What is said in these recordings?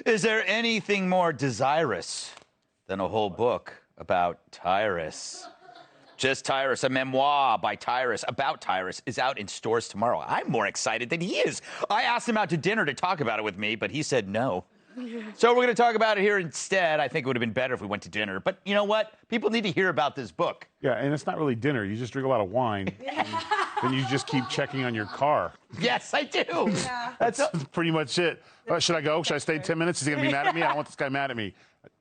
Is there anything more desirous than a whole book about Tyrus? Just Tyrus, a memoir by Tyrus, about Tyrus, is out in stores tomorrow. I'm more excited than he is. I asked him out to dinner to talk about it with me, but he said no. So we're going to talk about it here instead. I think it would have been better if we went to dinner. But you know what? People need to hear about this book. Yeah, and it's not really dinner. You just drink a lot of wine, and then you just keep checking on your car. Yes, I do. Yeah. That's pretty much it. Should I go? Should I stay 10 minutes? Is he going to be mad at me? I don't want this guy mad at me.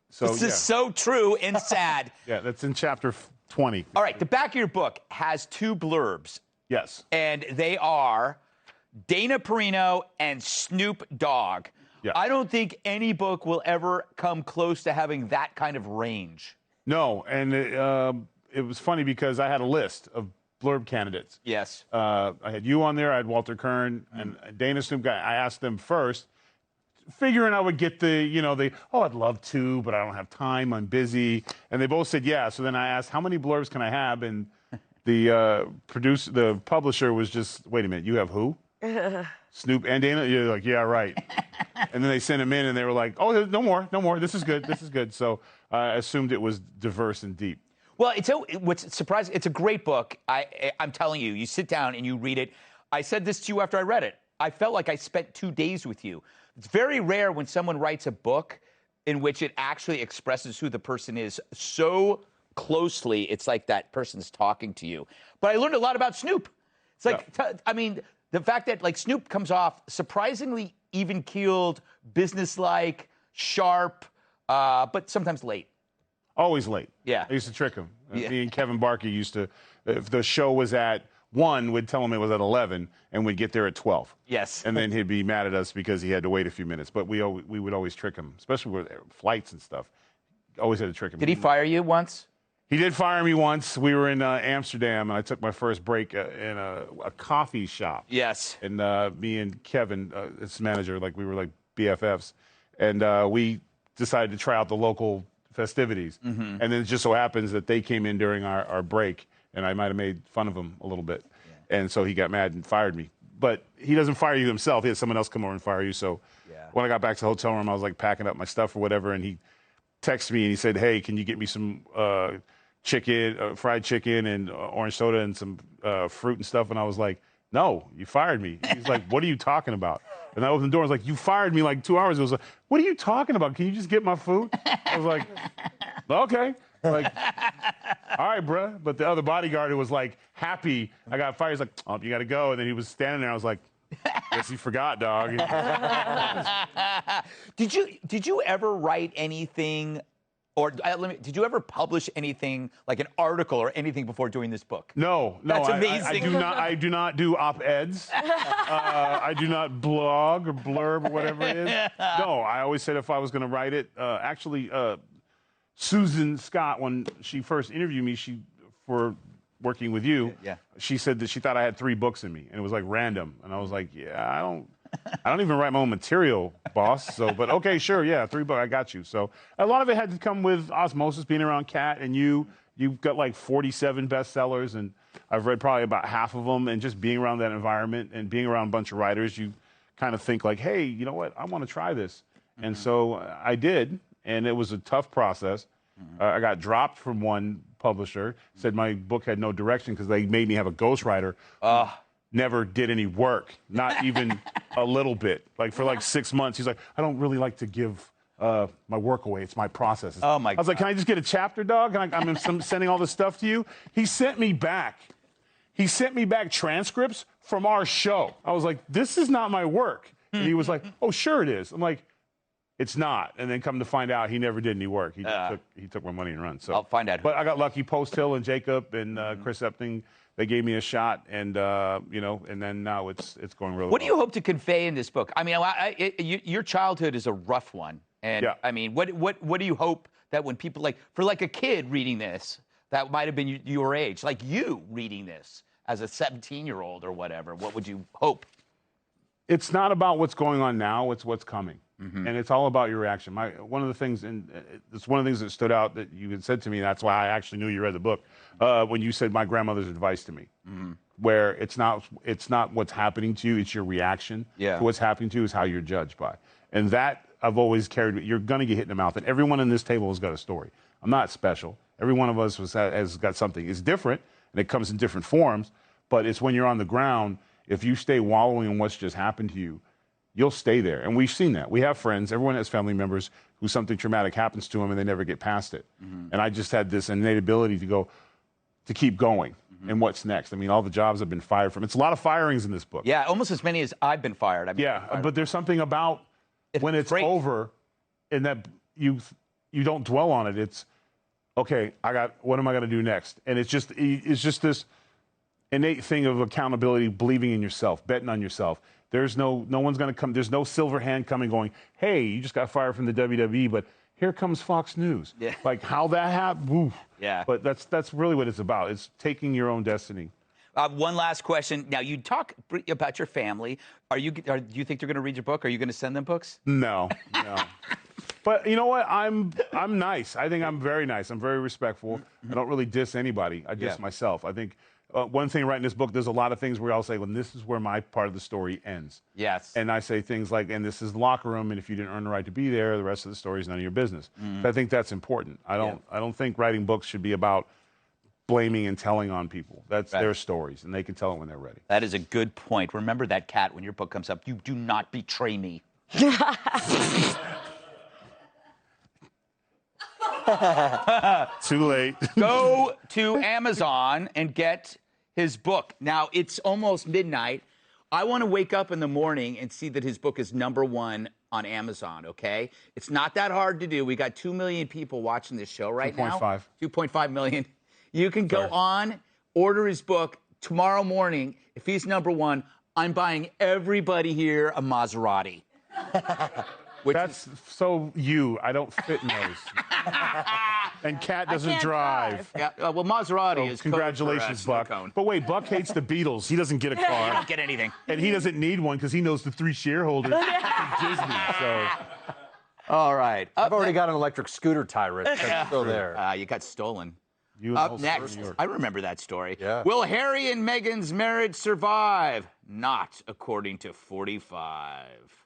So, This is so true and sad. Yeah, that's in chapter 20. All right, the back of your book has two blurbs. Yes. And they are Dana Perino and Snoop Dogg. Yeah. I don't think any book will ever come close to having that kind of range. No, and it was funny because I had a list of blurb candidates. Yes. I had you on there. I had Walter Kern and Dana Snoop guy. I asked them first, figuring I would get I'd love to, but I don't have time. I'm busy. And they both said yeah. So then I asked, how many blurbs can I have? And the publisher was just, wait a minute, you have who? Snoop and Dana? You're like, yeah, right. And then they sent him in, and they were like, oh, no more. This is good. So I assumed it was diverse and deep. Well, what's surprising, it's a great book. I'm telling you, you sit down and you read it. I said this to you after I read it. I felt like I spent 2 days with you. It's very rare when someone writes a book in which it actually expresses who the person is so closely, it's like that person's talking to you. But I learned a lot about Snoop. It's like, I mean, the fact that like Snoop comes off surprisingly even-keeled, businesslike, sharp, but sometimes late. Always late. Yeah. I used to trick him. Yeah. Me and Kevin Barker used to, if the show was at 1, we'd tell him it was at 11, and we'd get there at 12. Yes. And then he'd be mad at us because he had to wait a few minutes. But we would always trick him, especially with flights and stuff. Always had to trick him. Did he fire you once? He did fire me once. We were in Amsterdam, and I took my first break in a coffee shop. Yes. And me and Kevin, his manager, we were like BFFs, and we decided to try out the local festivities. And then it just so happens that they came in during our break, and I might have made fun of him a little bit. Yeah. And so he got mad and fired me. But he doesn't fire you himself. He has someone else come over and fire you. So when I got back to the hotel room, I was like packing up my stuff or whatever, and he texted me and he said, hey, can you get me some chicken, fried chicken and orange soda and some fruit and stuff? And I was like, no, you fired me. He's like, what are you talking about? And I opened the door. I was like, you fired me like 2 hours ago. I was like, what are you talking about? Can you just get my food? I was like, okay. Like, all right, bruh. But the other bodyguard who was like happy I got fired, he's like, oh, you got to go. And then he was standing there. I was like, guess he forgot, dog. Did you ever write anything, or did you ever publish anything like an article or anything before doing this book? No, That's amazing. I do not do op-eds. I do not blog or blurb or whatever it is. No, I always said if I was going to write it. Actually, Susan Scott, when she first interviewed me, for working with you, she said that she thought I had 3 books in me, and it was like random. And I was like, yeah, I don't even write my own material, boss. So, but okay, sure, yeah, 3 books, I got you. So a lot of it had to come with osmosis, being around Kat and you. You've got like 47 bestsellers, and I've read probably about half of them. And just being around that environment and being around a bunch of writers, you kind of think like, hey, you know what? I want to try this. And so I did, and it was a tough process. I got dropped from one publisher, said my book had no direction because they made me have a ghostwriter. Never did any work, not even a little bit. Like for like 6 months, he's like, I don't really like to give my work away. It's my process. Oh my God. I was like, can I just get a chapter, dog? I'm sending all this stuff to you. He sent me back transcripts from our show. I was like, this is not my work. And he was like, oh, sure it is. I'm like, it's not. And then come to find out, he never did any work. He took my money and run. So I'll find out. But I got lucky. Post Hill and Jacob and Chris Epting, they gave me a shot, and and then now it's going really well. What do you hope to convey in this book? I mean, your childhood is a rough one, and I mean, what do you hope that when people for a kid reading this that might have been your age, like you reading this as a 17-year-old or whatever, what would you hope? It's not about what's going on now; it's what's coming. And it's all about your reaction. One of the things that stood out that you had said to me, and that's why I actually knew you read the book, when you said my grandmother's advice to me, where it's not what's happening to you, it's your reaction to what's happening to you is how you're judged by. And that I've always carried. You're going to get hit in the mouth, and everyone in this table has got a story. I'm not special. Every one of us has got something. It's different, and it comes in different forms, but it's when you're on the ground, if you stay wallowing in what's just happened to you, you'll stay there. And we've seen that. We have friends, everyone has family members who something traumatic happens to them and they never get past it. And I just had this innate ability to keep going. And what's next? I mean, all the jobs I've been fired from. It's a lot of firings in this book. Yeah, almost as many as I've been fired. But there's something about when it's over and that you don't dwell on it. It's, okay, what am I going to do next? And it's just this innate thing of accountability, believing in yourself, betting on yourself. There's no one's going to come. There's no silver hand coming going, hey, you just got fired from the WWE, but here comes Fox News. Yeah. Like how that happened. Yeah. But that's really what it's about. It's taking your own destiny. One last question. Now, you talk about your family. Do you think they're going to read your book? Are you going to send them books? No. But you know what? I'm nice. I think I'm very nice. I'm very respectful. I don't really diss anybody. I diss myself. I think one thing writing this book, there's a lot of things where I'll say, well, this is where my part of the story ends. Yes. And I say things like, and this is the locker room, and if you didn't earn the right to be there, the rest of the story is none of your business. I think that's important. I don't think writing books should be about blaming and telling on people. That's their stories, and they can tell it when they're ready. That is a good point. Remember that, Kat, when your book comes up. You do not betray me. Too late. Go to Amazon and get his book. Now, it's almost midnight. I want to wake up in the morning and see that his book is #1 on Amazon, okay? It's not that hard to do. We got 2 million people watching this show right now. 2.5 million. You can go on, order his book tomorrow morning. If he's #1, I'm buying everybody here a Maserati. That's so you. I don't fit in those. And Kat doesn't drive. Yeah, well, Maserati is congratulations, code for, Buck. But wait, Buck hates the Beatles. He doesn't get a car. I don't get anything. And he doesn't need one because he knows the 3 shareholders at Disney. So. All right. I've already got an electric scooter, Tyrus. That's still there. You got stolen. Up next, I remember that story. Yeah. Will Harry and Meghan's marriage survive? Not according to 45.